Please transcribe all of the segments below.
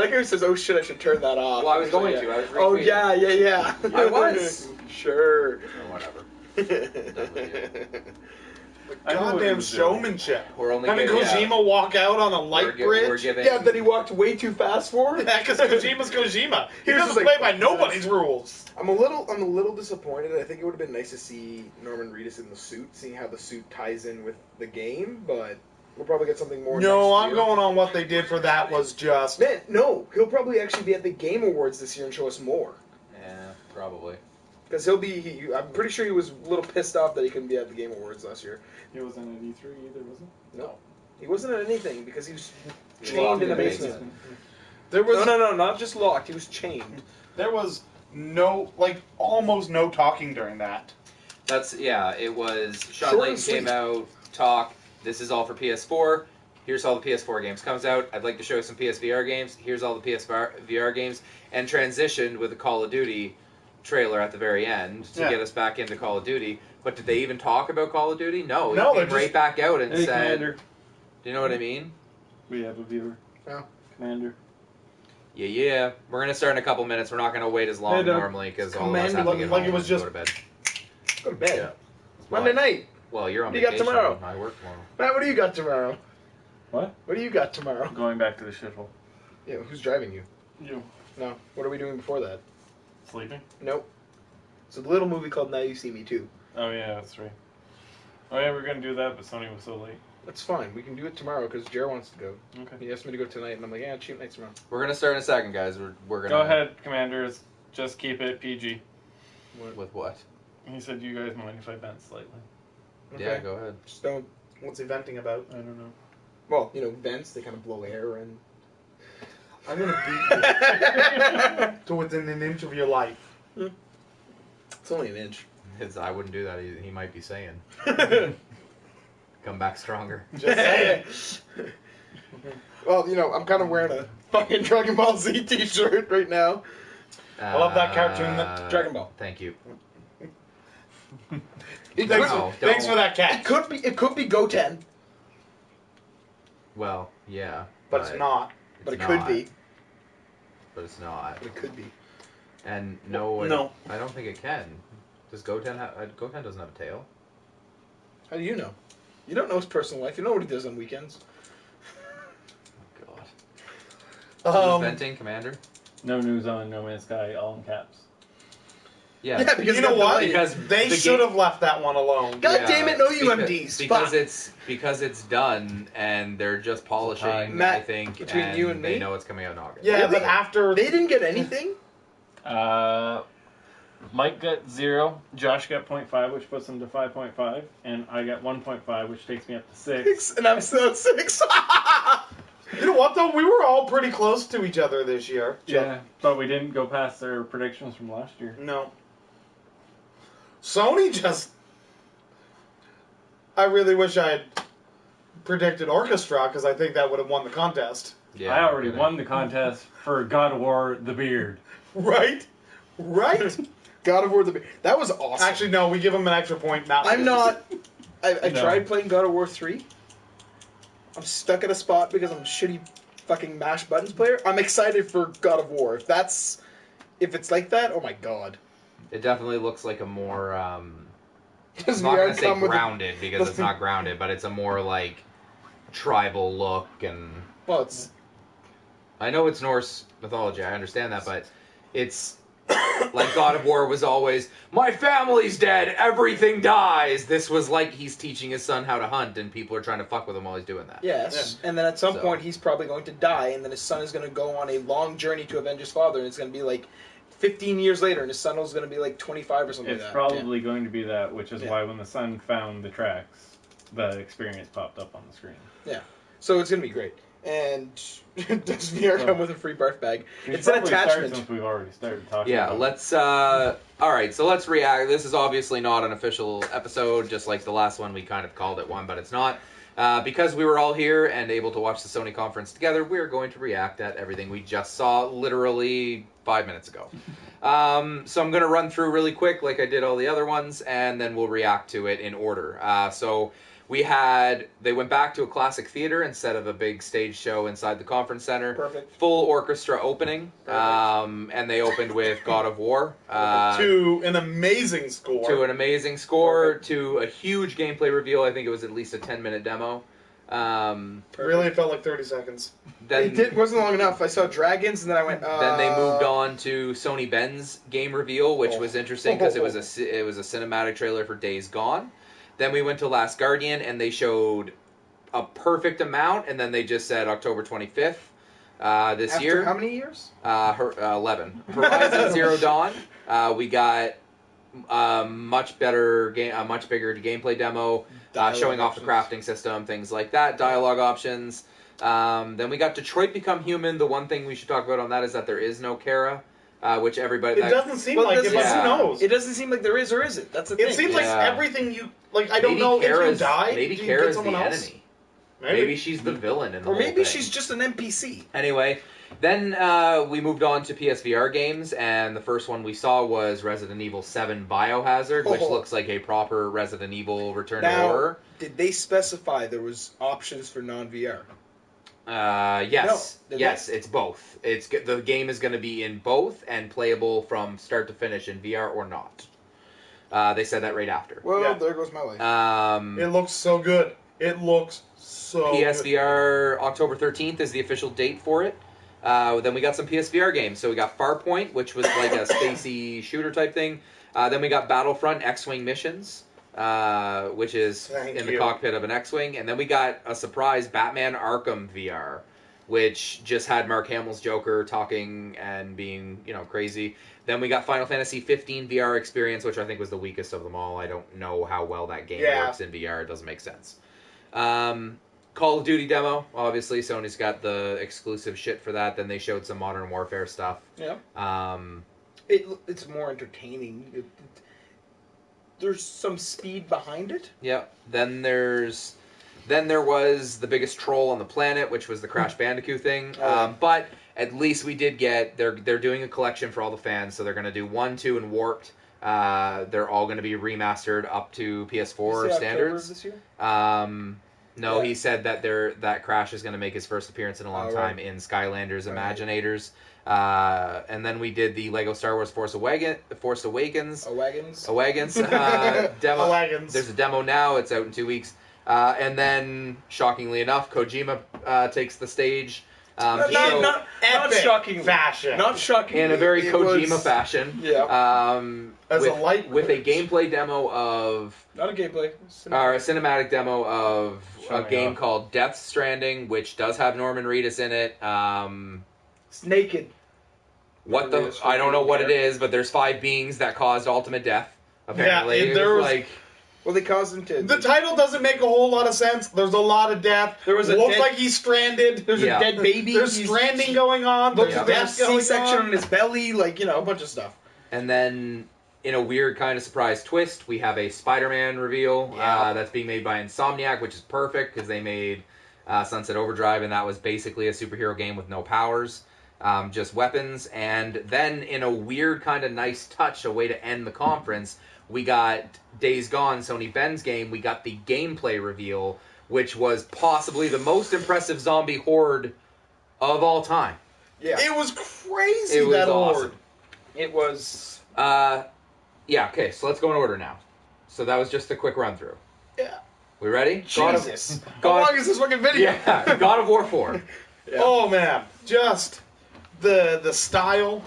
like how he says, "Oh shit, I should turn that off." Well, I was going to. I was Oh retweeting. yeah. I was. Sure. Or whatever. Goddamn showmanship. We're only Having giving- Kojima walk out on a light bridge. We're giving. Yeah, then he walked way too fast for it. Yeah, because Kojima's Kojima. He He was doesn't like, play by nobody's rules. I'm a little disappointed. I think it would have been nice to see Norman Reedus in the suit, seeing how the suit ties in with the game, but we'll probably get something more No, next I'm year. going on what they did for that was just... Man, no, he'll probably actually be at the Game Awards this year and show us more. Yeah, probably. Because I'm pretty sure he was a little pissed off that he couldn't be at the Game Awards last year. He wasn't at E3 either, was he? No. He wasn't at anything because he was He chained locked in the in the basement. There was No, not just locked, he was chained. there was no, like, almost no talking during that. It was... Sean Short Layton and sweet. came out, talk, this is all for PS4, here's all the PS4 games. Comes out, I'd like to show you some PSVR games, here's all the PSVR games, and transitioned with a Call of Duty trailer at the very end to get us back into Call of Duty. But did they even talk about Call of Duty? No, No, he they're came right just- back out and Hey, said... Commander. Do you know what I mean? We have a viewer. Yeah. Commander. Yeah. We're going to start in a couple minutes. We're not going to wait as long Hey, Doug. normally because all of us Commander have to looked get like home it was and just- go to bed. Go to bed. Yeah. Monday night. Well, you're on What do you got vacation. tomorrow? I work tomorrow. Matt, what do you got tomorrow? What? What do you got tomorrow? Going back to the shithole. Yeah, who's driving you? You. No. What are we doing before that? Sleeping? Nope. It's a little movie called Now You See Me Too. Oh, yeah, that's right. Oh, yeah, we are going to do that, but Sony was so late. That's fine. We can do it tomorrow because Jared wants to go. Okay. He asked me to go tonight, and I'm like, yeah, cheap night tomorrow. We're going to start in a second, guys. We're going to... Go ahead, Commanders. Just keep it PG. With what? He said you guys might if I bent slightly. Okay. Yeah, go ahead. Just don't. What's he venting about? I don't know. Well, vents, they kind of blow air and. I'm going to beat you to within an inch of your life. It's only an inch. I wouldn't do that. He might be saying. Come back stronger. Just saying. Well, I'm kind of wearing a fucking Dragon Ball Z t-shirt right now. I love that cartoon, Dragon Ball. Thank you. Thanks for that cat. It could be Goten, Well, yeah. But it's not. but it It's could not. be. But it's not. But it could be. And No. I don't think it can. Does Goten have... Goten doesn't have a tail. How do you know? You don't know his personal life. You know what he does on weekends. God. Who's venting, Commander? No news on No Man's Sky, all in caps. Yeah. Yeah, because You know what? Because They the should game- have left that one alone. God Yeah, damn it, no UMDs. Because it's done and they're just polishing. Matt, I think between and you and they me? know it's coming out in August. Yeah, Really? but after... They didn't get anything? Mike got 0, Josh got 0.5, which puts him to 5.5, and I got 1.5, which takes me up to 6. And I'm still at 6. You know what, though? We were all pretty close to each other this year. Yeah, but we didn't go past their predictions from last year. No. Sony just... I really wish I had predicted Orchestra, because I think that would have won the contest. Yeah, I already won the contest for God of War: The Beard. Right? Right? God of War that was awesome. Actually, no, we give him an extra point. I'm not. I No. tried playing God of War 3. I'm stuck at a spot because I'm a shitty fucking mash buttons player. I'm excited for God of War. If it's like that, oh my god. It definitely looks like a more. Does I'm not VR gonna say come with grounded because it's not grounded, but it's a more like tribal look and. Well, it's I know it's Norse mythology. I understand that, but it's like God of War was always my family's dead, everything dies. This was like he's teaching his son how to hunt, and people are trying to fuck with him while he's doing that. yes. And then at some So- point he's probably going to die, and then his son is going to go on a long journey to avenge his father, and it's going to be like 15 years later, and his son is going to be like 25 or something It's like that. probably going to be that, which is Yeah. why when the son found the tracks, the experience popped up on the screen. Yeah. So it's going to be great. And does VR come with a free barf bag? We It's should an probably start attachment. since we've already started talking Yeah, about it. let's, alright, so let's react. This is obviously not an official episode, just like the last one, we kind of called it one, but it's not. Because we were all here and able to watch the Sony conference together, we're going to react at everything we just saw literally 5 minutes ago. So I'm going to run through really quick like I did all the other ones, and then we'll react to it in order. So They went back to a classic theater instead of a big stage show inside the conference center. Perfect. Full orchestra opening. Perfect. And they opened with God of War. To an amazing score. Perfect. To a huge gameplay reveal. I think it was at least a 10-minute demo. Really, it felt like 30 seconds. Then, It wasn't long enough. I saw dragons, and then I went. Then they moved on to Sony Ben's game reveal, which was interesting because it was a cinematic trailer for Days Gone. Then we went to Last Guardian, and they showed a perfect amount, and then they just said October 25th this After year. how many years? 11. Horizon Zero Dawn. We got a much bigger gameplay demo, showing off the crafting system, things like that, dialogue options. Then we got Detroit Become Human. The one thing we should talk about on that is that there is no Kara, which everybody... It doesn't seem like it, but who knows? It doesn't seem like there is or isn't. That's the thing. It seems like everything you... Like, I don't know if you die, maybe do you Kara's get the someone else? enemy. Maybe she's the villain in the Or whole maybe thing. she's just an NPC. Anyway, then we moved on to PSVR games, and the first one we saw was Resident Evil 7 Biohazard, which looks like a proper Resident Evil return to horror. Did they specify there was options for non-VR? Yes. No, Yes, it's both. The game is going to be in both and playable from start to finish in VR or not. They said that right after. Well, there goes my life. It looks so good. It looks so PSVR October 13th is the official date for it. Then we got some PSVR games. So we got Farpoint, which was like a spacey shooter type thing. Then we got Battlefront X-Wing Missions, which is in the cockpit of an X-Wing. And then we got a surprise Batman Arkham VR, which just had Mark Hamill's Joker talking and being, crazy. Then we got Final Fantasy 15 VR experience, which I think was the weakest of them all. I don't know how well that game works in VR. It doesn't make sense. Call of Duty demo, obviously. Sony's got the exclusive shit for that. Then they showed some Modern Warfare stuff. Yeah. It's more entertaining. There's some speed behind it. Yeah. Then there was the biggest troll on the planet, which was the Crash Bandicoot thing. But at least we did get... They're doing a collection for all the fans, so they're going to do 1, 2, and Warped. They're all going to be remastered up to PS4 standards. This year? No, he said that that Crash is going to make his first appearance in a long time in Skylanders Imaginators. And then we did the Lego Star Wars Force Awakens. Demo. There's a demo now. It's out in 2 weeks. And then, shockingly enough, Kojima takes the stage. Not shocking fashion. Not shocking. In a very Kojima fashion. Yeah. With a gameplay demo of... Not a gameplay. Or a cinematic demo of a game called Death Stranding, which does have Norman Reedus in it. It's naked. I don't know what it is, but there's 5 beings that caused ultimate death, apparently. Yeah, well, they caused him to... The title doesn't make a whole lot of sense. There's a lot of death. Looks like he's stranded. There's a dead baby. There's stranding going on. There's a C-section on his belly. A bunch of stuff. And then, in a weird kind of surprise twist, we have a Spider-Man reveal that's being made by Insomniac, which is perfect because they made Sunset Overdrive, and that was basically a superhero game with no powers, just weapons. And then, in a weird kind of nice touch, a way to end the conference, we got Days Gone, Sony Ben's game. We got the gameplay reveal, which was possibly the most impressive zombie horde of all time. Yeah. It was crazy, It was that awesome. horde. It was... okay, so let's go in order now. So that was just a quick run-through. Yeah. We ready? Jesus. How long is this fucking video? Yeah, God of War 4. Yeah. Oh, man. Just the style,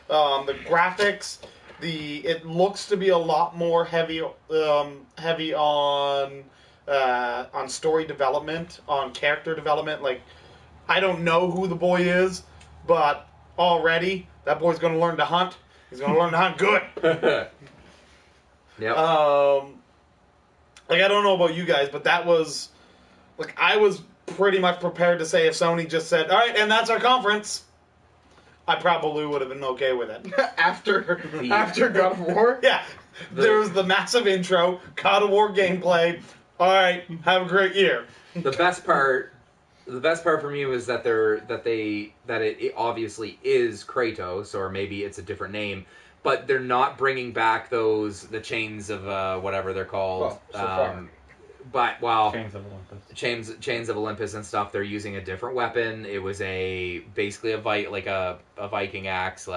the graphics... It looks to be a lot more heavy on story development, on character development. Like, I don't know who the boy is, but already that boy's going to learn to hunt. He's going to learn to hunt good. Yep. I don't know about you guys, but that was I was pretty much prepared to say if Sony just said, "All right, and that's our conference." I probably would have been okay with it. after God of War? Yeah. There was the massive intro, God of War gameplay. All right, have a great year. The best part for me was that it obviously is Kratos, or maybe it's a different name, but they're not bringing back the chains of whatever they're called. Well, so far. but well, Chains of Olympus. Chains of Olympus and stuff, they're using a different weapon. It was basically a Viking axe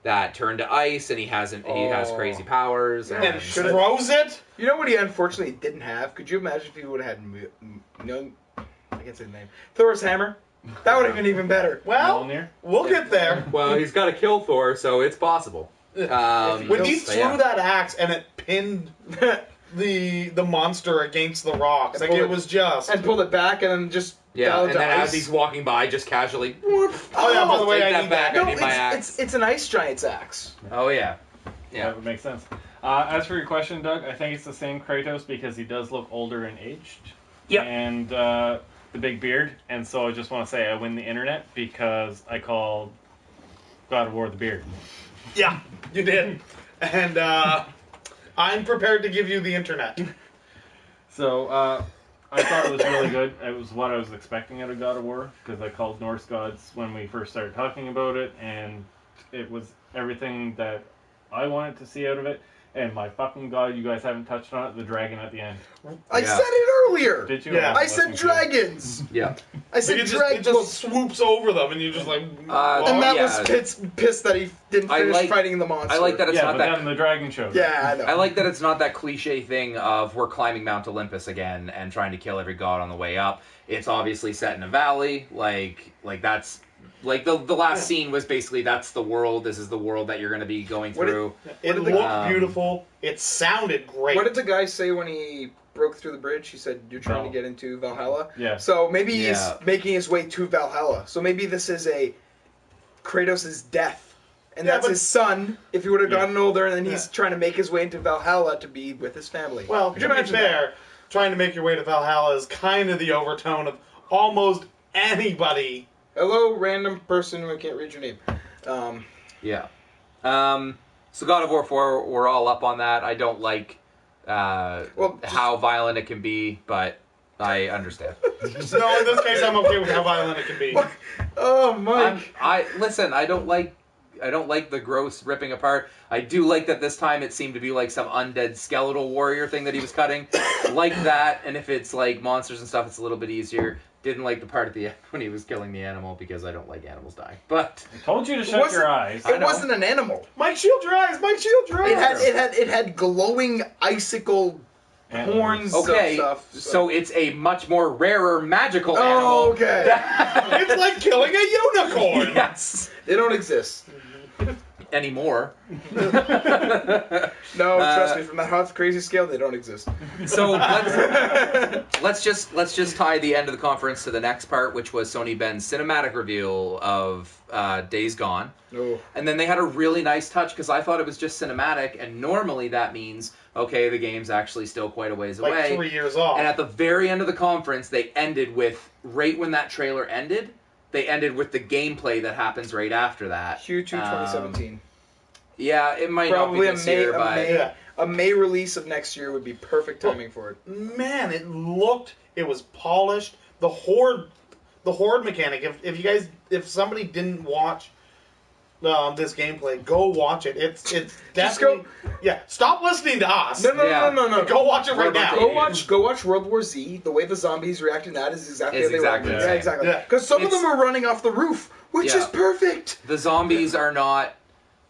that turned to ice, and he has crazy powers And throws it. You know what he unfortunately didn't have? Could you imagine if he would have had I can't say the name. Thor's hammer. That would have been even better. Well, Mjolnir? we'll get there. Well, he's got to kill Thor, so it's possible. When he threw that axe and it pinned the monster against the rocks, like it was just and pulled it back and then just and then as he's walking by, just casually. Oh yeah, by the way, I need that. I need my axe. It's an ice giant's axe. Oh yeah. That would make sense. As for your question, Doug, I think it's the same Kratos because he does look older and aged. Yep. And the big beard, and so I just want to say I win the internet because I called God of War the beard. Yeah, you did. And I'm prepared to give you the internet. So I thought it was really good. It was what I was expecting out of God of War because I called Norse gods when we first started talking about it, and it was everything that I wanted to see out of it. And my fucking god, you guys haven't touched on it, the dragon at the end. I said it earlier. Did you? Yeah. I said dragons. Yeah. I said It dragons. just swoops over them, and you just like. And Matt was pissed that he didn't finish fighting the monster. I like that it's not but that. then the dragon showed. Yeah, I know. I like that it's not that cliche thing of we're climbing Mount Olympus again and trying to kill every god on the way up. It's obviously set in a valley. Like that's. Like the last scene was basically that's the world. This is the world that you're going to be going through. It looked beautiful. It sounded great. What did the guy say when he broke through the bridge? He said, "You're trying to get into Valhalla." Yeah. So maybe he's making his way to Valhalla. So maybe this is a Kratos' death, and that's his son. If he would have gotten older, and then he's trying to make his way into Valhalla to be with his family. Well, to be fair, trying to make your way to Valhalla is kind of the overtone of almost anybody. Hello, random person who I can't read your name. Yeah. So God of War 4, we're all up on that. I don't like how violent it can be, but I understand. No, in this case, I'm okay with how violent it can be. Oh, Mike. I don't like the gross ripping apart. I do like that this time it seemed to be like some undead skeletal warrior thing that he was cutting. Like that, and if it's like monsters and stuff, it's a little bit easier. Didn't like the part at the end when he was killing the animal because I don't like animals dying. But I told you to shut your eyes. It wasn't an animal. Mike, shield your eyes! Mike, shield your eyes! It had glowing icicle horns. Okay, of stuff. So it's a much more rarer magical animal. Oh, okay. It's like killing a unicorn. Yes. They don't exist. Anymore. No, trust me, from that hot crazy scale, they don't exist. So let's just tie the end of the conference to the next part, which was Sony Ben's cinematic reveal of Days Gone. Oh. And then they had a really nice touch because I thought it was just cinematic, and normally that means okay, the game's actually still quite a ways away. Like 3 years off. And at the very end of the conference, they ended with right when that trailer ended. They ended with the gameplay that happens right after that. Q2 2017. Yeah, it might Probably not be this year, but a May release of next year would be perfect timing for it. Man, it was polished. The horde mechanic. If somebody didn't watch this gameplay, go watch it. It's definitely stop listening to us. No. Go watch it right now. Go watch World War Z. The way the zombies react in that is exactly how they exactly were. the same. Yeah, exactly. Because some of them are running off the roof, which is perfect. The zombies are not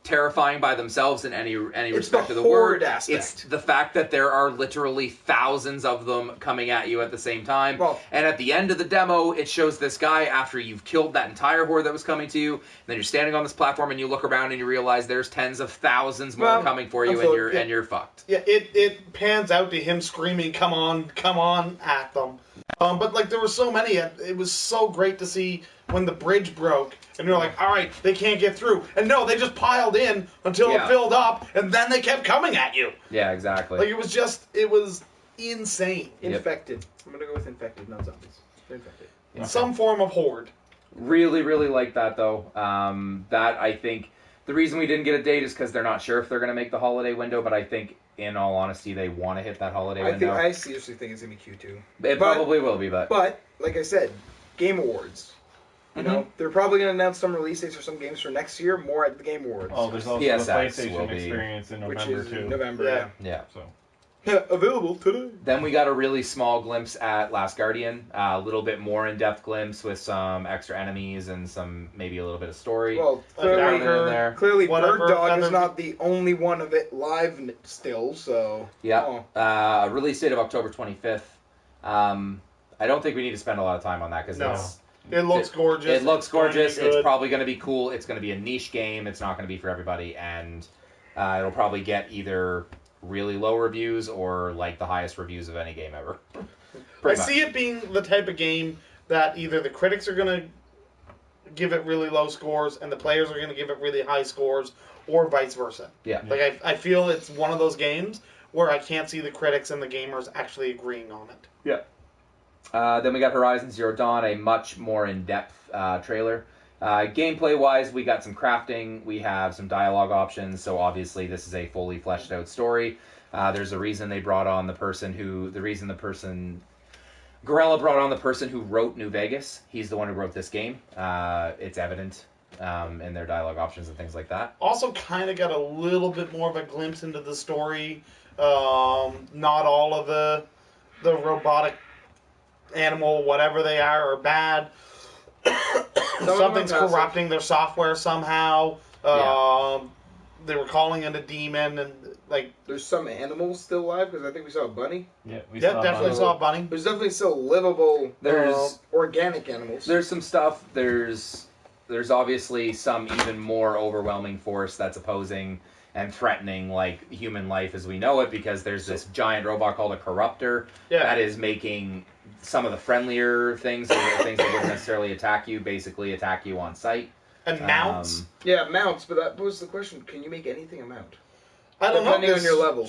terrifying by themselves in any respect of the horde word. Aspect. It's the fact that there are literally thousands of them coming at you at the same time. Well, and at the end of the demo, it shows this guy after you've killed that entire horde that was coming to you, and then you're standing on this platform and you look around and you realize there's tens of thousands more coming for you, and you're fucked. Yeah, it pans out to him screaming, "Come on," at them. But like there were so many, it was so great to see when the bridge broke, and you're like, all right, they can't get through. And no, they just piled in until it filled up, and then they kept coming at you. Yeah, exactly. Like it was insane. Infected. I'm gonna go with infected, not zombies. They're infected. Okay. Some form of horde. Really, really like that though. That I think the reason we didn't get a date is because they're not sure if they're going to make the holiday window, but I think in all honesty, they want to hit that holiday window. I seriously think it's going to be Q2. It probably will be, but like I said, Game Awards. You know, they're probably going to announce some release dates for some games for next year, more at the Game Awards. Oh, there's also PSX the will PlayStation be- experience in which November is too. November. Yeah. yeah. So Available today. Then we got a really small glimpse at Last Guardian, a little bit more in-depth glimpse with some extra enemies and some maybe a little bit of story. Well, down in there. clearly Whatever, Bird Dog is other- not the only one of it live still, so... Yeah. Release date of October 25th. I don't think we need to spend a lot of time on that because No. It looks gorgeous. It looks gorgeous. It's going to be It's good. probably going to be cool. It's going to be a niche game. It's not going to be for everybody, and it'll probably get either really low reviews or like the highest reviews of any game ever. I see it being the type of game that either the critics are going to give it really low scores and the players are going to give it really high scores, or vice versa. Yeah. Like I feel it's one of those games where I can't see the critics and the gamers actually agreeing on it. Yeah. Then we got Horizon Zero Dawn, a much more in-depth trailer. Gameplay-wise, we got some crafting. We have some dialogue options. So obviously, this is a fully fleshed-out story. There's a reason they brought on Gorilla brought on the person who wrote New Vegas. He's the one who wrote this game. It's evident in their dialogue options and things like that. Also, kind of got a little bit more of a glimpse into the story. Not all of the robotic animal, whatever they are bad. Something's corrupting their software somehow. They were calling it a demon, and like There's some animals still alive, because I think we saw a bunny. Yeah, definitely saw a bunny. There's definitely still livable, There's organic animals. There's some stuff. There's obviously some even more overwhelming force that's opposing and threatening like human life as we know it, because there's this giant robot called a corruptor that is making some of the friendlier things, or things that wouldn't necessarily attack you, basically attack you on sight. And mounts. Yeah, mounts, but that was the question. Can you make anything a mount? I don't know. Depending on your level.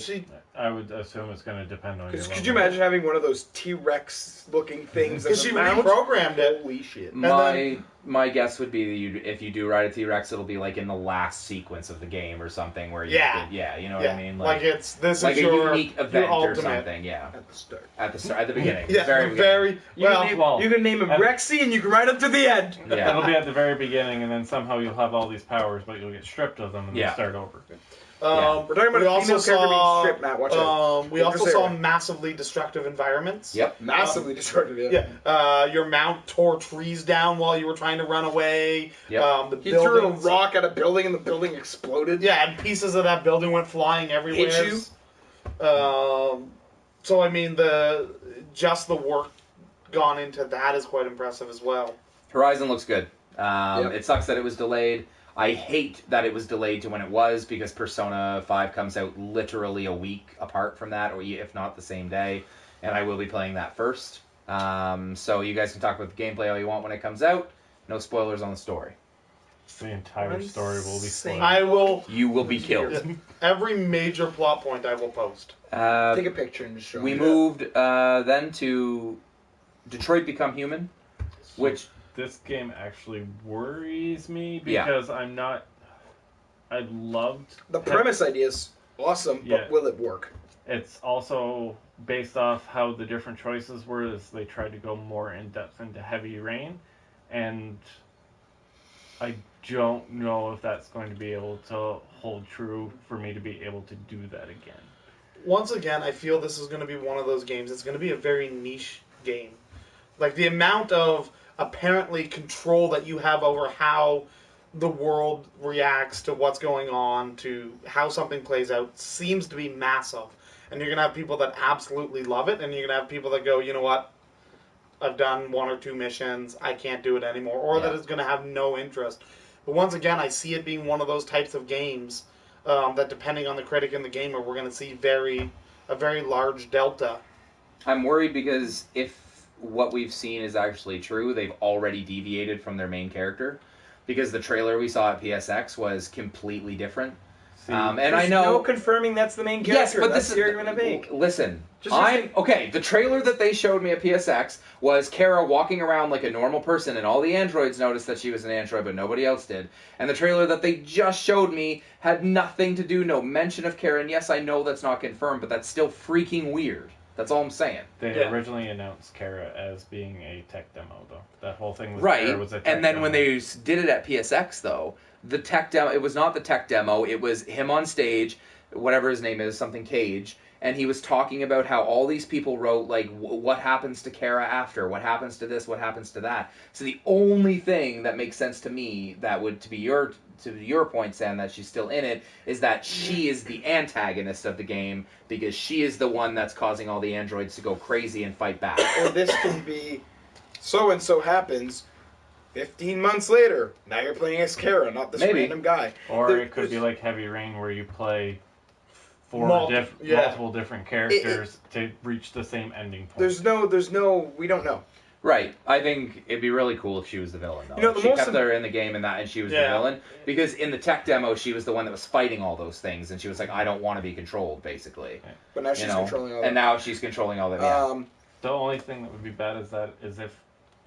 I would assume it's going to depend on your level. Could you imagine having one of those T-Rex looking things Because as a she mount? reprogrammed it. Holy shit. My guess would be that if you do ride a T-Rex, it'll be like in the last sequence of the game or something where you you know what I mean? Like it's this like is a your unique event or ultimate. something, At the start. at the beginning. Yeah, very beginning. You can name him Rexy and you can ride up to the end. Yeah. It'll be at the very beginning, and then somehow you'll have all these powers, but you'll get stripped of them and then start over. We're talking about a female character being stripped, Matt. Watch out. We also saw massively destructive environments. Yep. Massively destructive, Your mount tore trees down while you were trying to run away. Yep. He threw a rock at a building and the building exploded. Yeah, and pieces of that building went flying everywhere. Hit you. So I mean, the work gone into that is quite impressive as well. Horizon looks good. It sucks that it was delayed. I hate that it was delayed to when it was, because Persona 5 comes out literally a week apart from that, or if not the same day, and I will be playing that first. So you guys can talk about the gameplay all you want when it comes out. No spoilers on the story. The entire story will be spoiled. I will. You will be killed. Every major plot point I will post. Take a picture and just show We me moved then to Detroit Become Human, which... This game actually worries me because I loved... The premise idea is awesome, but will it work? It's also based off how the different choices were, as they tried to go more in depth into Heavy Rain, and I don't know if that's going to be able to hold true for me to be able to do that again. Once again, I feel this is going to be one of those games. It's going to be a very niche game. Like, the amount of apparently control that you have over how the world reacts to what's going on, to how something plays out, seems to be massive. And you're going to have people that absolutely love it, and you're going to have people that go, you know what, I've done 1 or 2 missions, I can't do it anymore, or that it's going to have no interest. But once again, I see it being one of those types of games that, depending on the critic and the gamer, we're going to see a very large delta. I'm worried because if what we've seen is actually true, they've already deviated from their main character, because the trailer we saw at PSX was completely different. And There's I know no confirming that's the main yes, character. but That's this the argument I make. Listen, Just okay. The trailer that they showed me at PSX was Kara walking around like a normal person, and all the androids noticed that she was an android, but nobody else did. And the trailer that they just showed me had nothing to do, no mention of Kara. And yes, I know that's not confirmed, but that's still freaking weird. That's all I'm saying. They originally announced Kara as being a tech demo, though. That whole thing with right. Kara was a tech and then demo. when they did it at PSX, though, the tech demo, it was not the tech demo, it was him on stage whatever his name is, something Cage, and he was talking about how all these people wrote, like, what happens to Kara after, what happens to this, what happens to that. So the only thing that makes sense to me, that would, to your point, Sam, that she's still in it, is that she is the antagonist of the game, because she is the one that's causing all the androids to go crazy and fight back. Or this can be, so-and-so happens 15 months later. Now you're playing as Kara, not this random guy. Or it could be like Heavy Rain, where you play multiple different characters to reach the same ending point. There's no, we don't know. Right. I think it'd be really cool if she was the villain, though. You know, she kept her in the game and she was the villain. Because in the tech demo, she was the one that was fighting all those things, and she was like, I don't want to be controlled, basically. But now she's controlling all that. And now she's controlling all that, The only thing that would be bad is if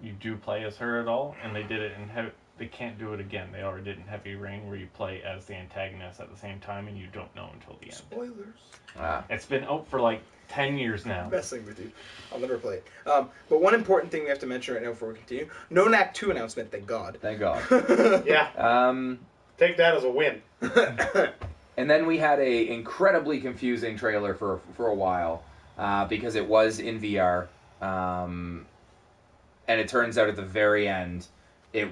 you do play as her at all, and they did it in they can't do it again. They already did in Heavy Rain, where you play as the antagonist at the same time, and you don't know until the end. Spoilers. It's been out for like 10 years now. I'm messing with you. I'll never play it. But one important thing we have to mention right now before we continue. No Knack 2 announcement, thank God. Thank God. Yeah. Take that as a win. And then we had a incredibly confusing trailer for a while, because it was in VR. And it turns out at the very end, it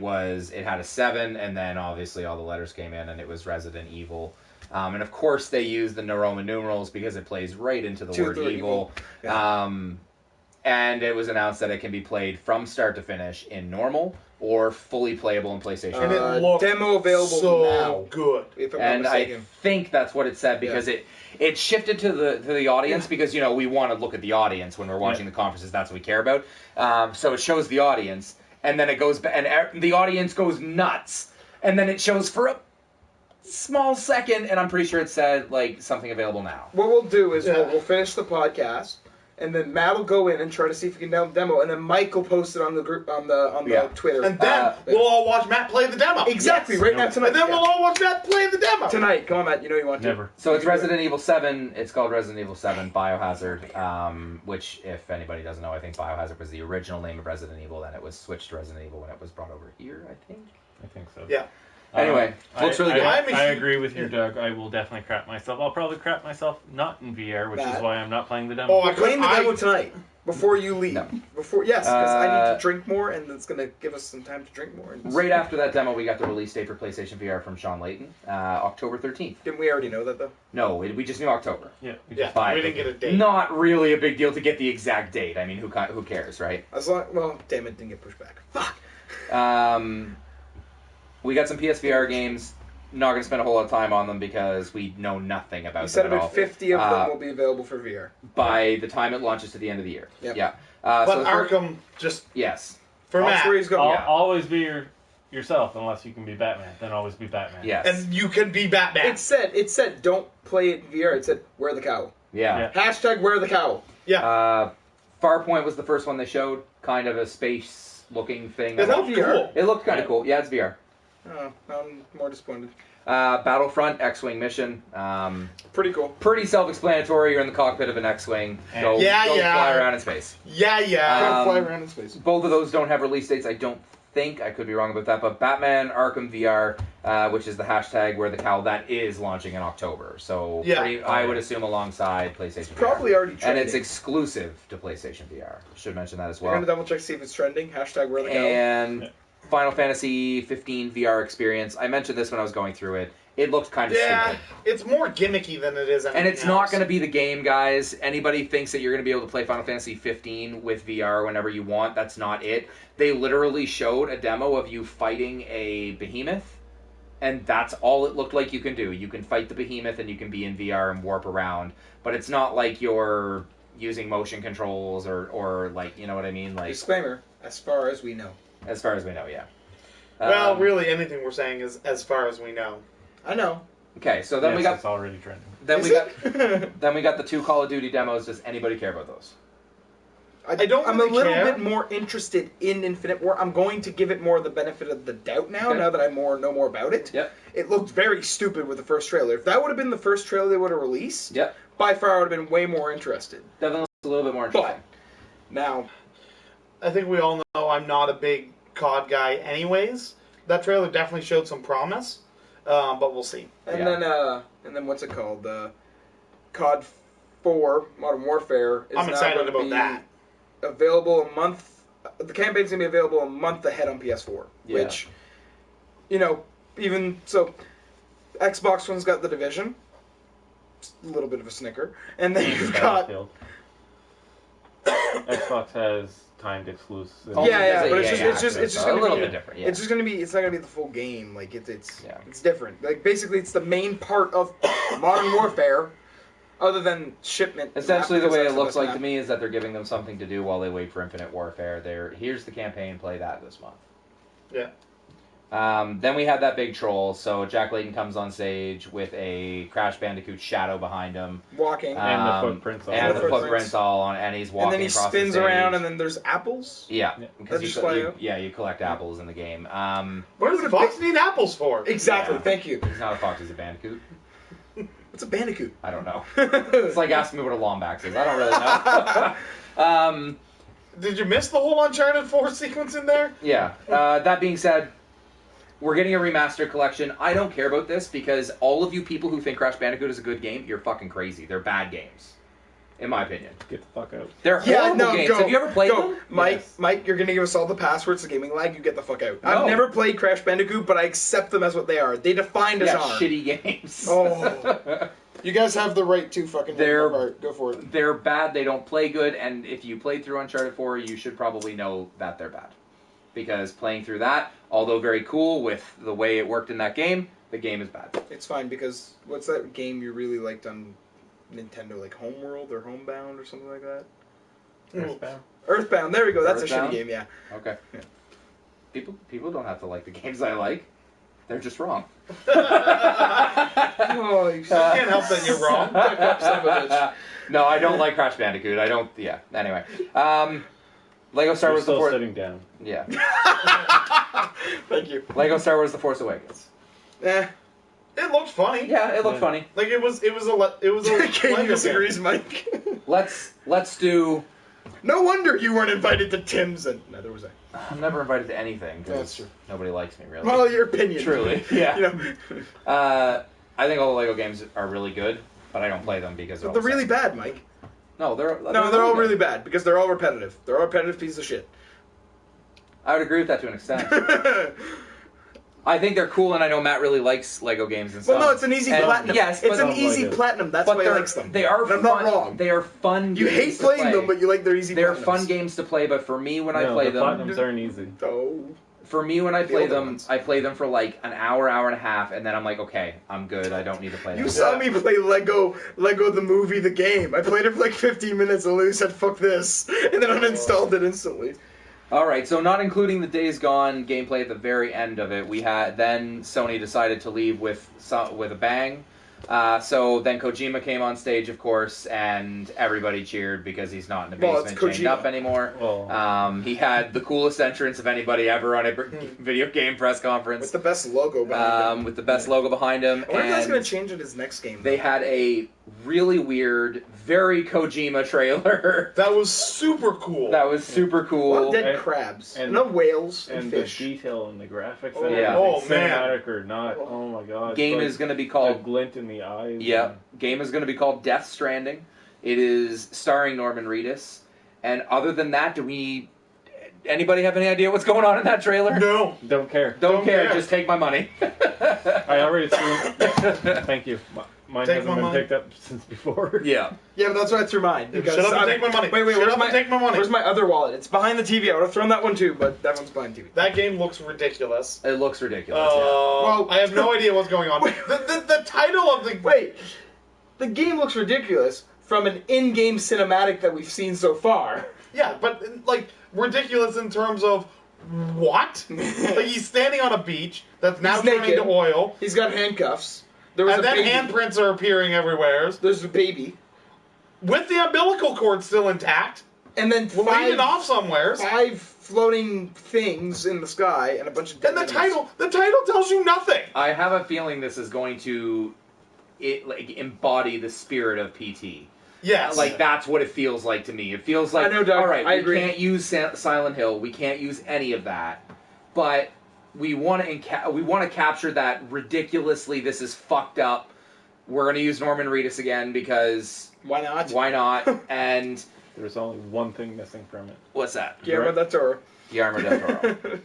had a 7, and then obviously all the letters came in, and it was Resident Evil. And of course they use the Roman numerals because it plays right into the word evil. Yeah. And it was announced that it can be played from start to finish in normal or fully playable in PlayStation. And it looked demo available so now. Good. If I'm and not I mistaken. think that's what it said, because it shifted to the audience, because we want to look at the audience when we're watching the conferences. That's what we care about. So it shows the audience, and then it goes and the audience goes nuts, and then it shows for a small second, and I'm pretty sure it said like something available now. What we'll do is we'll finish the podcast, and then Matt will go in and try to see if we can download the demo, and then Mike will post it on the group on the Twitter. And then we'll all watch Matt play the demo. Exactly, right now tonight. And then we'll all watch Matt play the demo. Tonight. Come on, Matt. You know you want to. Never. So it's Resident Evil 7. It's called Resident Evil 7 Biohazard, which, if anybody doesn't know, I think Biohazard was the original name of Resident Evil, then it was switched to Resident Evil when it was brought over here, I think. I think so. Yeah. Anyway, looks really good. I agree with you, Doug. I will definitely crap myself. I'll probably crap myself not in VR, which is why I'm not playing the demo. Oh, I'm playing the demo tonight before you leave. No. Because I need to drink more, and it's going to give us some time to drink more. Right after that demo, we got the release date for PlayStation VR from Sean Layton, October 13th. Didn't we already know that, though? No, we just knew October. Yeah. We didn't get a date. Not really a big deal to get the exact date. I mean, who cares, right? Well, damn it, didn't get pushed back. Fuck. We got some PSVR games. Not going to spend a whole lot of time on them because we know nothing about them. You said at all. about 50 of them will be available for VR. By the time it launches to the end of the year. Yep. Yeah. But so Arkham, just yes. for That's Matt. where he's going. Always be yourself, unless you can be Batman. Then always be Batman. Yes. And you can be Batman. It said don't play it in VR. It said wear the cowl. Yeah. Hashtag wear the cowl. Yeah. Farpoint was the first one they showed. Kind of a space-looking thing. It looked cool. It looked kind of cool. Yeah, it's VR. Oh, I'm more disappointed. Battlefront X-Wing mission. Pretty cool. Pretty self-explanatory. You're in the cockpit of an X-Wing. Go fly around in space. Yeah. Fly around in space. Both of those don't have release dates. I don't think. I could be wrong about that. But Batman Arkham VR, which is the hashtag wear the cowl, that is launching in October. So I would assume alongside PlayStation VR. Probably already trending. And it's exclusive to PlayStation VR. Should mention that as well. We're going to double check see if it's trending. Hashtag wear the cowl. And Final Fantasy 15 VR experience. I mentioned this when I was going through it. It looked kind of stupid. It's more gimmicky than it is anything And it's else. not going to be the game, guys. Anybody thinks that you're going to be able to play Final Fantasy 15 with VR whenever you want. That's not it. They literally showed a demo of you fighting a behemoth, and that's all it looked like you can do. You can fight the behemoth, and you can be in VR and warp around. But it's not like you're using motion controls or like, you know what I mean? Like, disclaimer, as far as we know. As far as we know, yeah. Well, really, anything we're saying is as far as we know. I know. Okay, so then it's already trending. Then we got the 2 Call of Duty demos. Does anybody care about those? I'm a little bit more interested in Infinite War. I'm going to give it more of the benefit of the doubt now that I know more about it. Yep. It looked very stupid with the first trailer. If that would have been the first trailer they would have released, by far I would have been way more interested. Definitely a little bit more interesting. But now, I think we all know I'm not a big COD guy anyways. That trailer definitely showed some promise, but we'll see. And and then what's it called? COD 4 Modern Warfare is I'm now excited gonna about be that. available a month. The campaign's gonna be available a month ahead on PS4, Yeah. which, you know, even so, Xbox One's got The Division. It's a little bit of a snicker, and then you've got Battlefield. Xbox has timed exclusive. Oh, yeah, but yeah, it's just a gonna little be bit different. Yeah. It's just gonna be. It's not gonna be the full game. Like it's Yeah. it's different. Like basically, it's the main part of Modern Warfare, other than shipment. Essentially, the way That's it looks the like best to me is that they're giving them something to do while they wait for Infinite Warfare. Here's the campaign, play that this month. Yeah. Then we have that big troll. So Jack Layton comes on stage with a Crash Bandicoot shadow behind him, walking, And the footprints all and over the it. footprints all on, and he's and walking then he across spins the stage. around, and then there's apples. Yeah, Yeah. because That just fly out? you collect apples in the game. What does the Fox need apples for? Exactly. Yeah. Thank you. He's not a fox, he's a Bandicoot. What's a Bandicoot? I don't know. It's like asking me what a Lombax is. I don't really know. Did you miss the whole Uncharted 4 sequence in there? Yeah. That being said, we're getting a remastered collection. I don't care about this because all of you people who think Crash Bandicoot is a good game, you're fucking crazy. They're bad games, in my opinion. Get the fuck out. They're horrible games. Have you ever played them? Mike. Yes. Mike, you're gonna give us all the passwords to Gaming Lag. You get the fuck out. No. I've never played Crash Bandicoot, but I accept them as what they are. They define Yeah, genre. shitty games. Oh. You guys have the right to fucking They're- go for it. They're bad. They don't play good. And if you played through Uncharted 4, you should probably know that they're bad. Because playing through that, although very cool with the way it worked in that game, the game is bad. It's fine because what's that game you really liked on Nintendo, like Homeworld or Homebound or something like that? Earthbound. Earthbound. There we go. That's Earthbound? a shitty game. Yeah. Okay. Yeah. People don't have to like the games I like. They're just wrong. Oh, you Can't help that you're wrong. son of a bitch. No, I don't like Crash Bandicoot. I don't. Yeah. Anyway, Lego Star You're Wars: The still Force. sitting down. Yeah. Thank you. Lego Star Wars: The Force Awakens. Eh. It looked funny. Yeah, it looked Yeah. funny. Like it was a Katie Lego disagrees, game. Mike. Let's do. No wonder you weren't invited to Tim's, and neither was I. I'm never invited to anything That's because true. nobody likes me really. Well, your opinion. Truly, yeah. You know, I think all the Lego games are really good, but I don't play them because they're really bad, Mike. No, they're They're all good. really bad because they're all repetitive. They're all repetitive pieces of shit. I would agree with that to an extent. I think they're cool, and I know Matt really likes Lego games and stuff. Well, no, it's an easy And- platinum. Yes, it's but, an easy like it. platinum. That's but why he they're- likes them. they are I'm fun. not wrong. They are fun. You games hate to playing play. them, but you like their easy. They're platinums. fun games to play, but for me, when I play the them, platinums aren't easy. Oh. for me when I The play older them, ones. I play them for like an hour, hour and a half, and then I'm like, okay, I'm good. I don't need to play them. You saw me play Lego the movie, the game. I played it for like 15 minutes and Lou said, fuck this, and then uninstalled it instantly. All right, so not including the Days Gone gameplay at the very end of it, then Sony decided to leave with a bang. So then Kojima came on stage, of course, and everybody cheered because he's not in the Well, it's basement chained Kojima. up anymore. Well, He had the coolest entrance of anybody ever on a video game press With conference, the best logo behind him. with the best logo behind him. I wonder if that's and going to change in his next game. they had a really weird, very Kojima trailer That was super cool. that was super A lot cool. of dead And- crabs. and- no whales and and fish. the detail and the graphics, Oh, and yeah. everything, Oh, man. cinematic or not. Oh my god. Game Like, is going to be a called glint in the eyes. Yeah, game is going to be called Death Stranding. It is starring Norman Reedus. And other than that, anybody have any idea what's going on in that trailer? No. And don't care. Don't care, care. just take my money. I already threw. Thank you. Mine Take hasn't my been money. picked up since before. Yeah. Yeah, but that's why I threw mine. Because Shut up and I'm- take my money. Wait, Shut where's up my, and take my money. Where's my other wallet? It's behind the TV. I would have thrown that one too, but that one's behind TV. That game looks ridiculous. It looks ridiculous. Well, Well- I have no idea what's going on. Wait. The title of the Wait, the game looks ridiculous from an in-game cinematic that we've seen so far. yeah, but like ridiculous in terms of what? Like he's standing on a beach that's now He's turning naked. to oil, He's got handcuffs. There was and a then baby. handprints are appearing everywhere There's a baby. with the umbilical cord still intact, And then leading off somewhere. five floating things in the sky and a bunch of dead And the animals. title tells you nothing. I have a feeling this is going to embody the spirit of PT. Yes. Like, that's what it feels like to me. It feels like, I know, Doug. all right, I we agree. can't use Silent Hill. We can't use any of that. But we want to capture that ridiculously, this is fucked up, we're going to use Norman Reedus again because Why not? why not? And There's only one thing missing from it. what's that? Guillermo del Toro. Guillermo del Toro.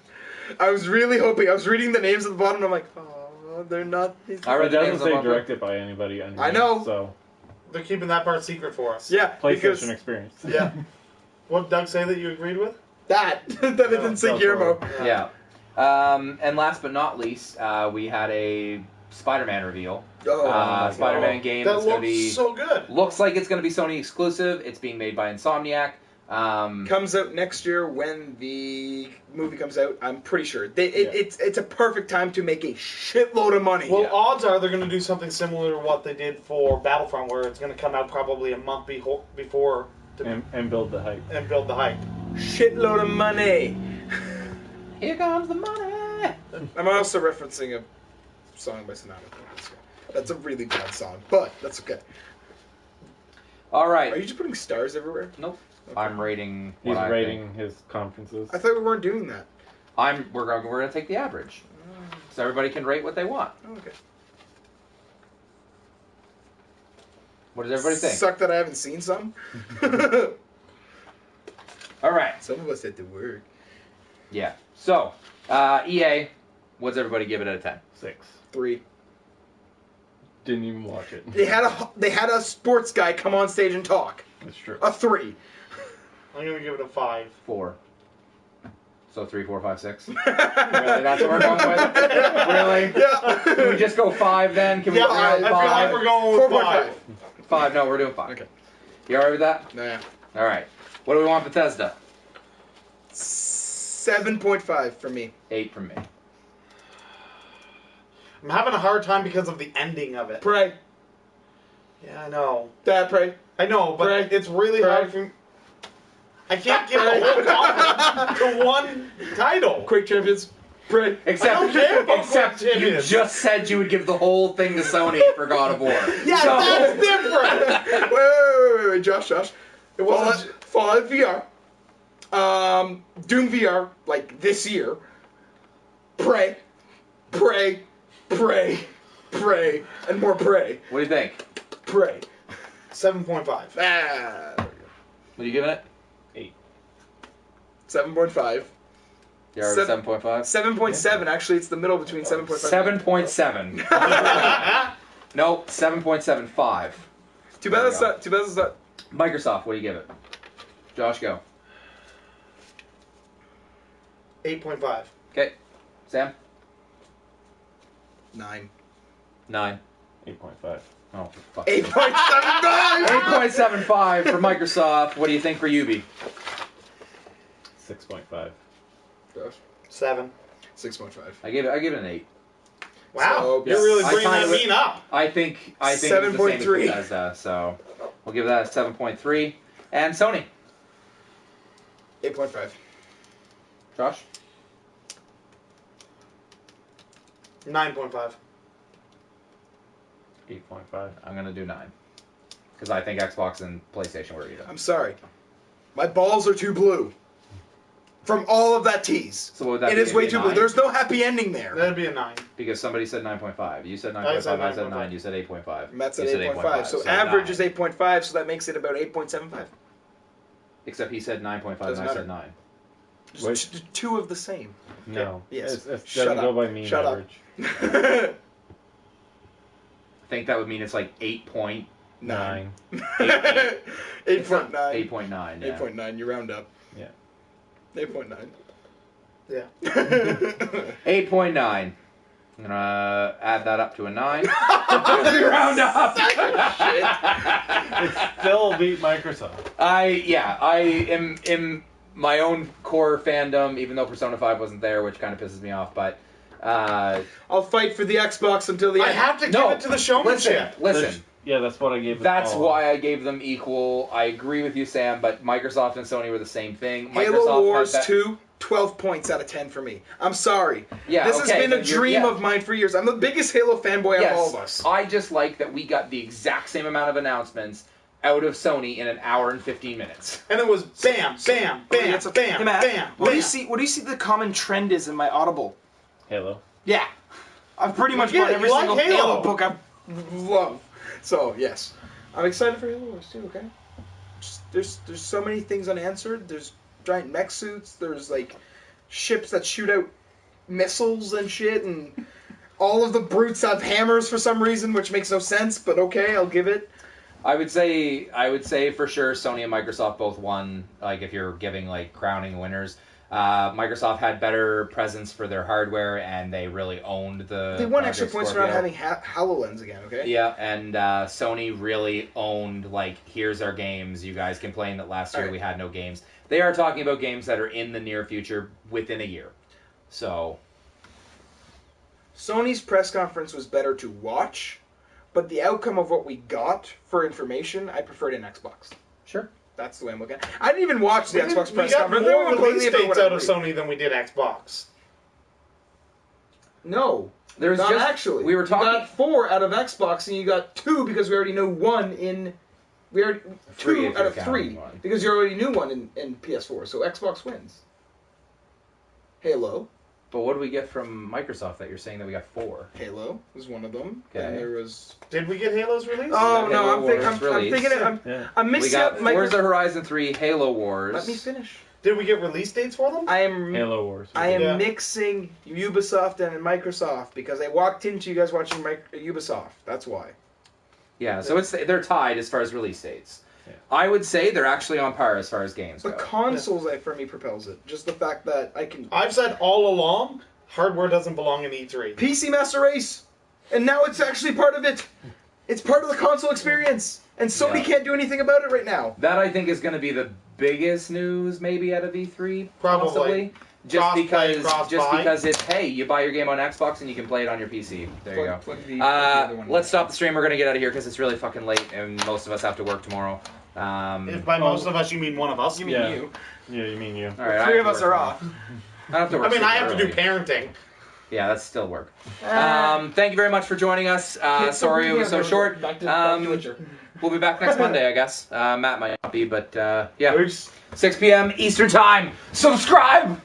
I was really hoping. I was reading the names at the bottom and I'm like, oh, they're not. I It read the doesn't names say of directed by anybody. Underneath, I know. So, They're keeping that part secret for us. Yeah, PlayStation because experience. Yeah. What did Doug say that you agreed with? that it didn't say Del Guillermo. Toro. Yeah. And last but not least, we had a Spider-Man reveal. Oh, Spider-Man game That that's going looks to be... so good. Looks like it's going to be Sony exclusive. It's being made by Insomniac. comes out next year when the movie comes out. I'm pretty sure Yeah. it's a perfect time to make a shitload of money. Well, Yeah. odds are they're going to do something similar to what they did for Battlefront, where it's going to come out probably a month before to, And build the hype. and build the hype. Shitload of money. Here comes the money! I'm also referencing a song by Sonata. That's a really bad song, but that's okay. All Are right. you just putting stars everywhere? Nope. Okay. I'm rating He's what I rating think. his conferences. I thought we weren't doing that. We're going to take the average. So everybody can rate what they want. Oh, okay. What does everybody think? Suck that I haven't seen some. All right. Some of us had to work. Yeah. So, EA, what's everybody give it out of 10? 6. 3. Didn't even watch it. They had a sports guy come on stage and talk. That's true. A 3. I'm going to give it a 5. 4. So 3, 4, 5, 6. Really? That's what we're going with? Really? Yeah. Can we just go 5 then? Can we Yeah, go I feel like 5? we're going with 4.5. 5. 5? No, we're doing 5. Okay. You alright with that? Nah. All right. What do we want Bethesda? 7.5 for me. 8 from me. I'm having a hard time because of the ending of it. Pray. Yeah, I know. Dad, pray. I know, but Pray. it's really Pray. hard for me. I can't give the whole conference to one title. Quake Champions. Pray. Except, I don't care about except Quake you Champions. just said you would give the whole thing to Sony for God of War. Yeah, So- that's different. Wait, Josh. It wasn't. Fallout VR. Doom VR, like this year. Pray. Pray. Pray. Pray. And more pray. What do you think? Pray. 7.5. Ah. What are you giving it? 7.5. You're already 7.5? 7.7. Actually, it's the middle between 7.5 7.7. Nope, 7.75. Too bad it's not. Microsoft, what do you give it? Josh, go. 8.5. Okay. Sam? 9. 9. 8.5. Oh, fuck. 8.75! 8.75 for Microsoft. What do you think for Ubi? 6.5. Josh? 7. 6.5. I give it an 8. Wow, So, you're really I bringing kinda that mean up. I think it's the same as 7.3. Bethesda, so we'll give that a 7.3. And Sony? 8.5. Josh? 9.5. 8.5. I'm going to do 9. Because I think Xbox and PlayStation were even. I'm sorry. My balls are too blue. From all of that tease. So what would that It be? is way It'd be too a blue. 9? There's no happy ending there. That'd be a 9. Because somebody said 9.5. You said 9.5. I said I said 9. 9.5. You said 8.5. Matt said You 8.5. So average 9. is 8.5, so that makes it about 8.75. Except he said 9.5 Doesn't and I said matter. 9. Wait. Just two of the same. No. Yes. It Shut doesn't up. go by mean Shut up. average. I think that would mean it's like 8.9. 9. 8.9. 8.9. 8.9, yeah. 8.9. You round up. Yeah. 8.9. Yeah. 8.9. I'm going to add that up to a 9. We round up. It still beat Microsoft. I am in my own core fandom, even though Persona 5 wasn't there, which kind of pisses me off, but I'll fight for the Xbox until the I end. have to give it to the showmanship. Listen. Yeah, that's what I gave it. That's all. why I gave them equal. I agree with you, Sam, but Microsoft and Sony were the same thing. Halo Microsoft Wars had that- 2, 12 points out of 10 for me. I'm sorry. Yeah, This okay, has been a but you're- dream yeah. of mine for years. I'm the biggest Halo fanboy of all of us. I just like that we got the exact same amount of announcements out of Sony in an hour and 15 minutes. And it was bam, bam, bam, That's okay. bam, Hey, Matt, bam. What do you bam. see? What do you see the common trend is in my Audible? Halo. Yeah, I've pretty much Yeah, bought every you like single Halo. Halo book I love. So yes, I'm excited for Halo Wars too. Okay, there's so many things unanswered. There's giant mech suits. There's like ships that shoot out missiles and shit, and all of the brutes have hammers for some reason, which makes no sense. But okay, I'll give it. I would say for sure Sony and Microsoft both won. Like if you're giving like crowning winners. Microsoft had better presence for their hardware, and they really owned the. They won extra points for not having HoloLens again. Okay. Yeah, and Sony really owned like, here's our games. You guys complained that last year we had no games. They are talking about games that are in the near future within a year. So. Sony's press conference was better to watch, but the outcome of what we got for information, I preferred in Xbox. Sure. That's the way I'm looking at it. I didn't even watch the Xbox press conference. conference. We got more release dates out of Sony than we did Xbox. No. There's not just, actually. We were talking. You got 4 out of Xbox, and you got 2 because we already know 1 in... We already 2 out of 3 because you already knew 1 in PS4. So Xbox wins. Halo. But what do we get from Microsoft that you're saying that we got 4? Halo was one of them. Okay. And there was... Did we get Halo's release? Oh, no, I'm We mixing got up... Forza Horizon 3, Halo Wars. Let me finish. Did we get release dates for them? Halo Wars. I am mixing Ubisoft and Microsoft because I walked into you guys watching Ubisoft. That's why. Yeah, so they're tied as far as release dates. Yeah. I would say they're actually on par as far as games The go. consoles, for me, propels it. Just the fact that I can... I've said all along, hardware doesn't belong in E3. PC Master Race! And now it's actually part of it! It's part of the console experience! And Sony can't do anything about it right now. That, I think, is going to be the biggest news, maybe, out of E3. Probably. Possibly. Just because it's, hey, you buy your game on Xbox and you can play it on your PC. There you go. Let's stop the stream. We're going to get out of here because it's really fucking late and most of us have to work tomorrow. If by most of us you mean one of us. You mean you. Yeah, you mean you. All right, 3 of us are off. I have to work. I have to do parenting. Yeah, that's still work. Thank you very much for joining us. Sorry it was so short. We'll be back next Monday, I guess. Matt might not be, but yeah. 6 6 p.m. Eastern Time. Subscribe!